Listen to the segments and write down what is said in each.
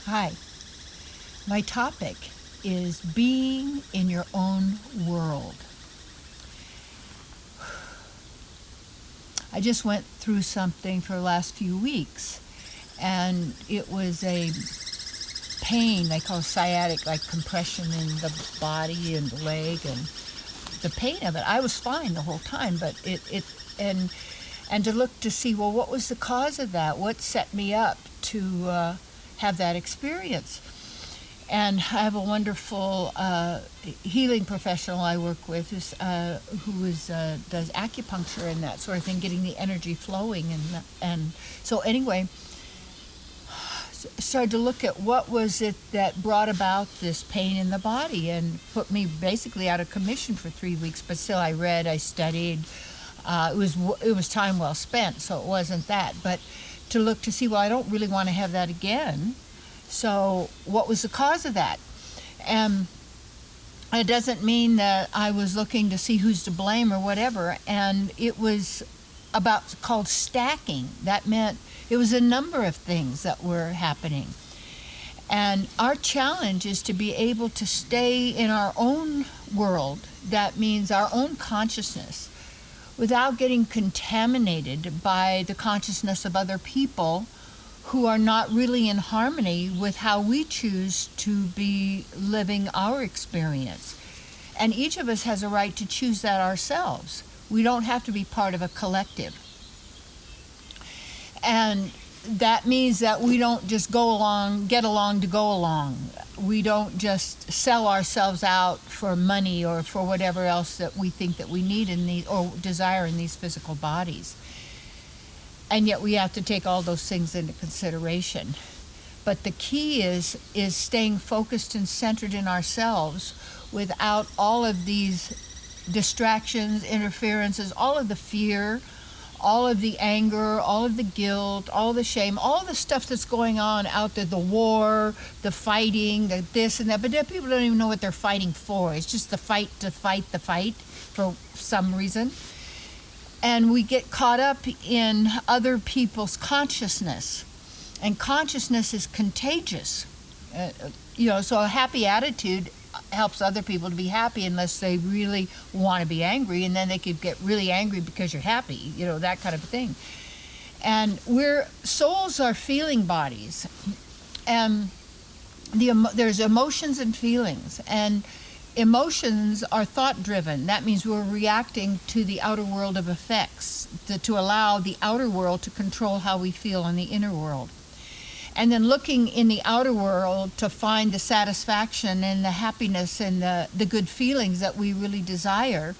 Hi. My topic is being in your own world. I just went through something for the last few weeks, and it was a pain they call sciatic, like compression in the body and the leg, and the pain of it. I was fine the whole time, but and to look to see, well, what was the cause of that? What set me up to have that experience? And I have a wonderful healing professional I work with who does acupuncture and that sort of thing, getting the energy flowing. And so anyway, started to look at what was it that brought about this pain in the body and put me basically out of commission for 3 weeks. But still, I read, I studied. It was time well spent, so it wasn't that. But to look to see, well, I don't really want to have that again. So what was the cause of that? And it doesn't mean that I was looking to see who's to blame or whatever. And it was called stacking. That meant it was a number of things that were happening. And our challenge is to be able to stay in our own world. That means our own consciousness, without getting contaminated by the consciousness of other people who are not really in harmony with how we choose to be living our experience. And each of us has a right to choose that ourselves. We don't have to be part of a collective. And that means that we don't just get along to go along. We don't just sell ourselves out for money or for whatever else that we think that we need or desire in these physical bodies. And yet we have to take all those things into consideration. But the key is staying focused and centered in ourselves without all of these distractions, interferences, all of the fear, all of the anger, all of the guilt, all the shame, all the stuff that's going on out there, the war, the fighting, the this and that. But people don't even know what they're fighting for. It's just the fight to fight the fight for some reason. And we get caught up in other people's consciousness. And consciousness is contagious. So a happy attitude helps other people to be happy unless they really want to be angry. And then they could get really angry because you're happy, that kind of thing. And souls are feeling bodies. And there's emotions and feelings. And emotions are thought-driven. That means we're reacting to the outer world of effects, to allow the outer world to control how we feel in the inner world. And then looking in the outer world to find the satisfaction and the happiness and the good feelings that we really desire.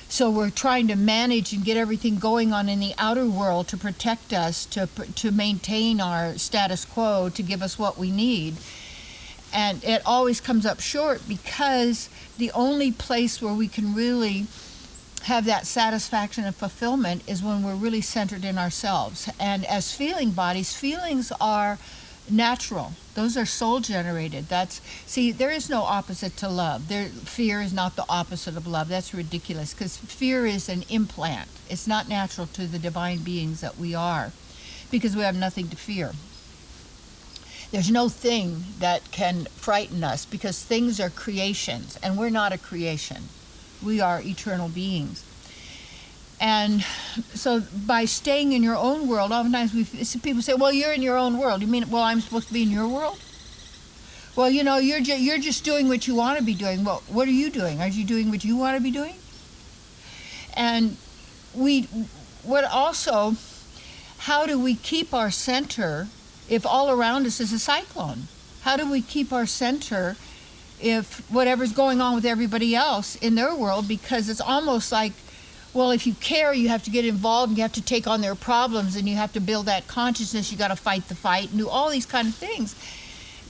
So we're trying to manage and get everything going on in the outer world to protect us, to maintain our status quo, to give us what we need. And it always comes up short because the only place where we can really have that satisfaction and fulfillment is when we're really centered in ourselves. And as feeling bodies, feelings are natural. Those are soul generated. There is no opposite to love. Fear is not the opposite of love. That's ridiculous because fear is an implant. It's not natural to the divine beings that we are because we have nothing to fear. There's no thing that can frighten us because things are creations and we're not a creation. We are eternal beings. And so by staying in your own world, oftentimes people say, well, you're in your own world. You mean, well, I'm supposed to be in your world? Well, you're just doing what you want to be doing. Well, what are you doing? Are you doing what you want to be doing? And how do we keep our center if all around us is a cyclone? How do we keep our center if whatever's going on with everybody else in their world? Because it's almost like, well, if you care, you have to get involved and you have to take on their problems and you have to build that consciousness. You got to fight the fight and do all these kind of things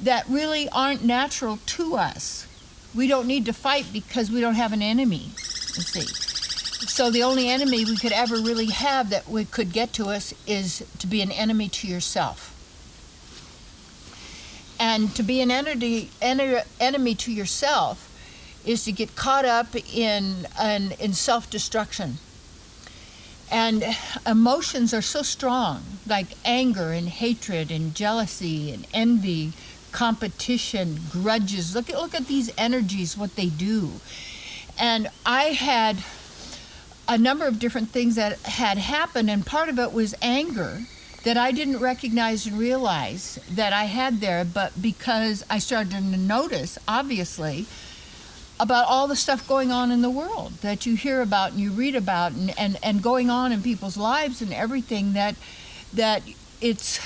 that really aren't natural to us. We don't need to fight because we don't have an enemy, you see. So the only enemy we could ever really have that could get to us is to be an enemy to yourself. And to be an enemy to yourself is to get caught up in self-destruction. And emotions are so strong, like anger and hatred and jealousy and envy, competition, grudges. Look at these energies, what they do. And I had a number of different things that had happened, and part of it was anger that I didn't recognize and realize that I had there, but because I started to notice, obviously, about all the stuff going on in the world that you hear about and you read about and going on in people's lives and everything, that it's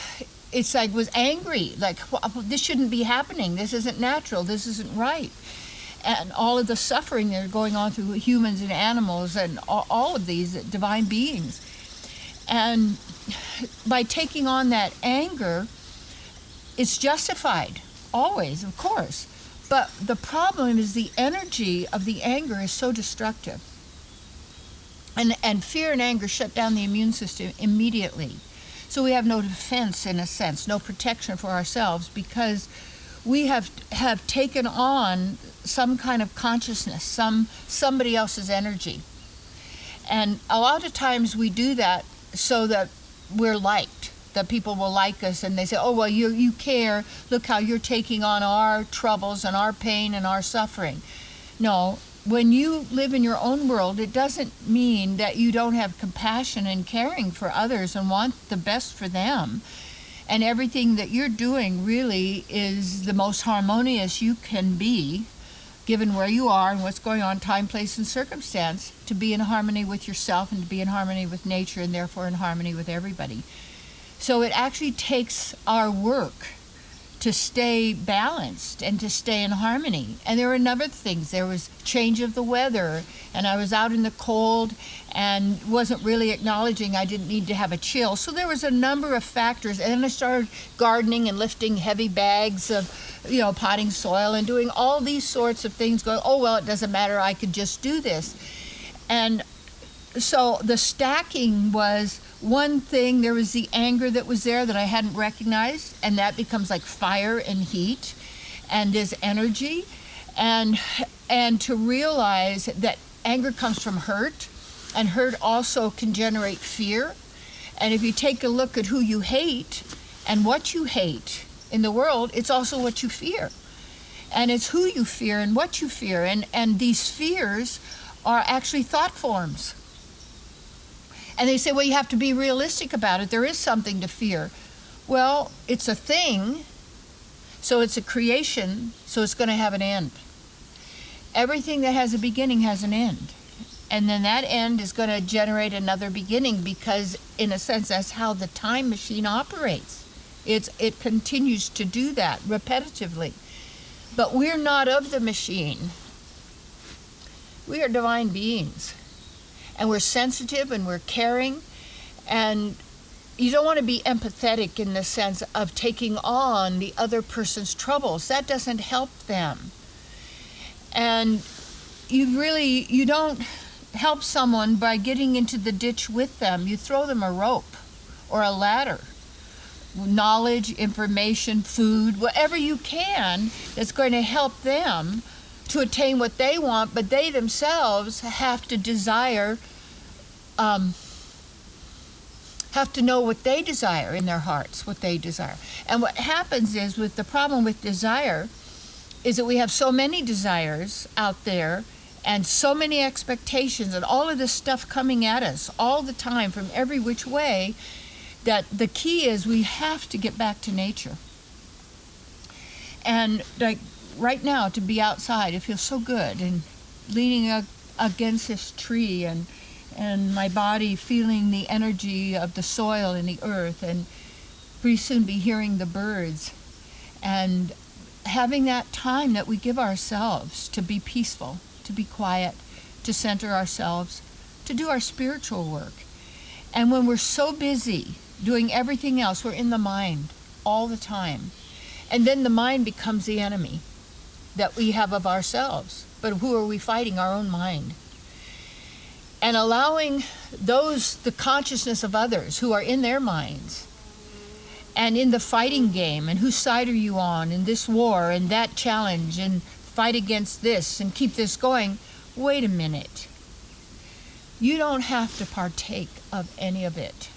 like was angry, like, this shouldn't be happening, this isn't natural, this isn't right. And all of the suffering that are going on through humans and animals and all of these divine beings. And by taking on that anger, it's justified, always, of course. But the problem is the energy of the anger is so destructive. And fear and anger shut down the immune system immediately. So we have no defense, in a sense, no protection for ourselves, because we have taken on some kind of consciousness, somebody else's energy. And a lot of times we do that so that we're liked, that people will like us, and they say, oh, well, you care, look how you're taking on our troubles and our pain and our suffering. No, when you live in your own world, it doesn't mean that you don't have compassion and caring for others and want the best for them. And everything that you're doing really is the most harmonious you can be, given where you are and what's going on, time, place, and circumstance, to be in harmony with yourself and to be in harmony with nature and therefore in harmony with everybody. So it actually takes our work to stay balanced and to stay in harmony. And there were a number of things. There was change of the weather, and I was out in the cold and wasn't really acknowledging I didn't need to have a chill. So there was a number of factors. And then I started gardening and lifting heavy bags of, potting soil and doing all these sorts of things, going, oh, well, it doesn't matter, I could just do this. And so the stacking was one thing. There was the anger that was there that I hadn't recognized, and that becomes like fire and heat and is energy. And to realize that anger comes from hurt, and hurt also can generate fear. And if you take a look at who you hate and what you hate in the world, it's also what you fear. And it's who you fear and what you fear. And these fears are actually thought forms. And they say, well, you have to be realistic about it. There is something to fear. Well, it's a thing, so it's a creation, so it's going to have an end. Everything that has a beginning has an end. And then that end is going to generate another beginning, because, in a sense, that's how the time machine operates. It continues to do that repetitively. But we're not of the machine. We are divine beings. And we're sensitive and we're caring. And you don't want to be empathetic in the sense of taking on the other person's troubles. That doesn't help them. And you don't help someone by getting into the ditch with them. You throw them a rope or a ladder. Knowledge, information, food, whatever you can that's going to help them to attain what they want, but they themselves have to desire, have to know what they desire in their hearts, what they desire. And what happens is, with the problem with desire, is that we have so many desires out there and so many expectations and all of this stuff coming at us all the time from every which way, that the key is we have to get back to nature. And like right now, to be outside, it feels so good, and leaning against this tree and my body feeling the energy of the soil and the earth, and pretty soon be hearing the birds, and having that time that we give ourselves to be peaceful, to be quiet, to center ourselves, to do our spiritual work. And when we're so busy doing everything else, we're in the mind all the time. And then the mind becomes the enemy that we have of ourselves. But who are we fighting? Our own mind. And allowing the consciousness of others who are in their minds and in the fighting game, and whose side are you on in this war and that challenge, and fight against this and keep this going. Wait a minute. You don't have to partake of any of it.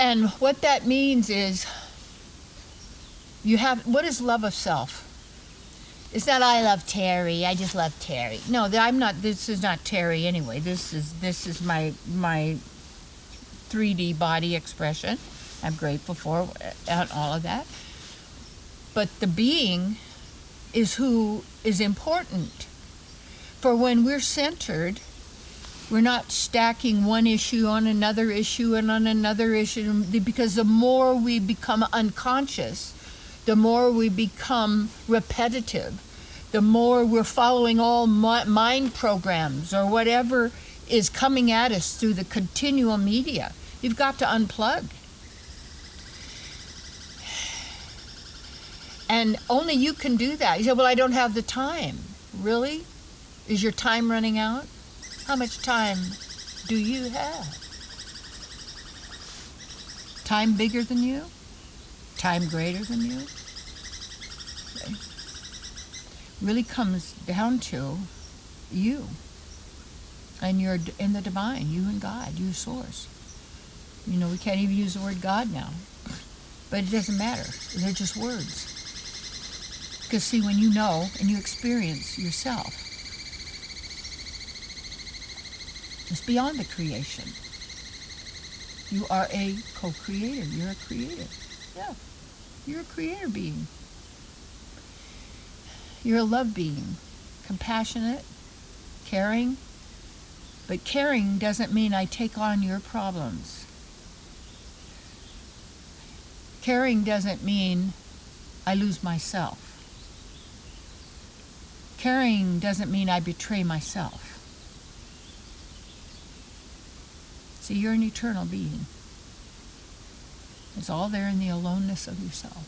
And what that means is What is love of self? It's not I love Terry, I just love Terry. No, I'm not, this is not Terry anyway. This is my 3D body expression. I'm grateful for and all of that. But the being is who is important. For when we're centered, we're not stacking one issue on another issue and on another issue, because the more we become unconscious, the more we become repetitive, the more we're following all mind programs or whatever is coming at us through the continual media. You've got to unplug. And only you can do that. You say, well, I don't have the time. Really? Is your time running out? How much time do you have? Time bigger than you? Time greater than you? Okay. Really comes down to you and you're in the divine, you and God, you source. You know, we can't even use the word God now, but it doesn't matter. They're just words. Because see, when you know and you experience yourself, it's beyond the creation. You are a co-creator. You're a creator. Yeah, you're a creator being. You're a love being, compassionate, caring. But caring doesn't mean I take on your problems. Caring doesn't mean I lose myself. Caring doesn't mean I betray myself. See, you're an eternal being. It's all there in the aloneness of yourself.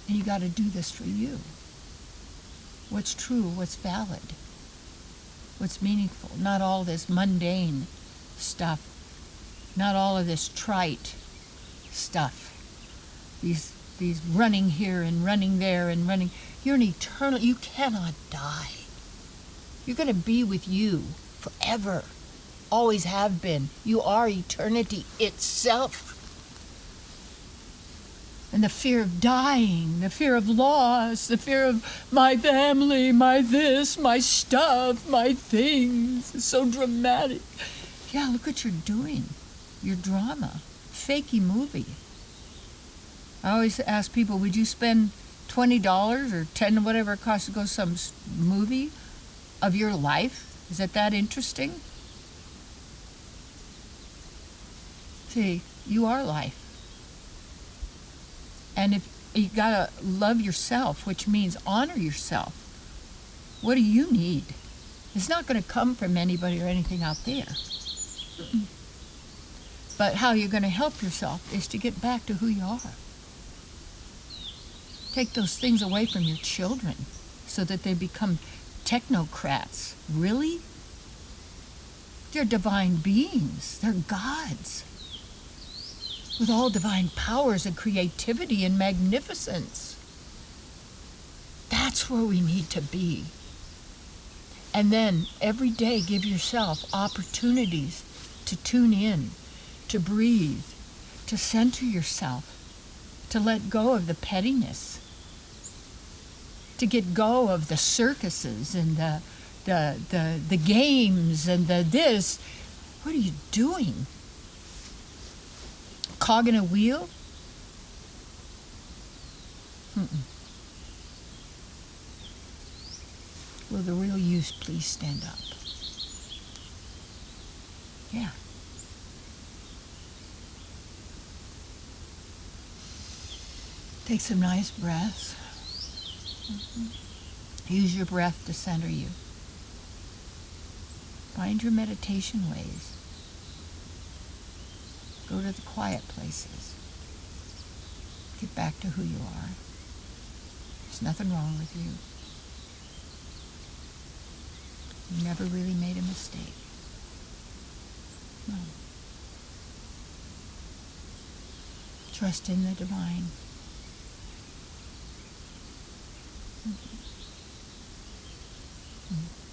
And you got to do this for you. What's true, what's valid, what's meaningful. Not all this mundane stuff. Not all of this trite stuff. These running here and running there and running. You're an eternal, you cannot die. You're going to be with you forever. Always have been. You are eternity itself. And the fear of dying, the fear of loss, the fear of my family, my this, my stuff, my things. It's so dramatic. Yeah, look what you're doing. Your drama. Fakey movie. I always ask people, would you spend $20 or $10, whatever it costs to go to some movie of your life? Is it that interesting? See, you are life. And if you gotta love yourself, which means honor yourself, what do you need? It's not going to come from anybody or anything out there. But how you're going to help yourself is to get back to who you are. Take those things away from your children so that they become technocrats. Really? They're divine beings. They're gods. With all divine powers and creativity and magnificence. That's where we need to be. And then every day give yourself opportunities to tune in, to breathe, to center yourself, to let go of the pettiness, to get go of the circuses and the games and the this. What are you doing? Cog in a wheel? Will the real you please stand up? Yeah. Take some nice breaths. Use your breath to center you. Find your meditation ways. Go to the quiet places. Get back to who you are. There's nothing wrong with you. You never really made a mistake. No. Trust in the divine. Mm-hmm. Mm-hmm.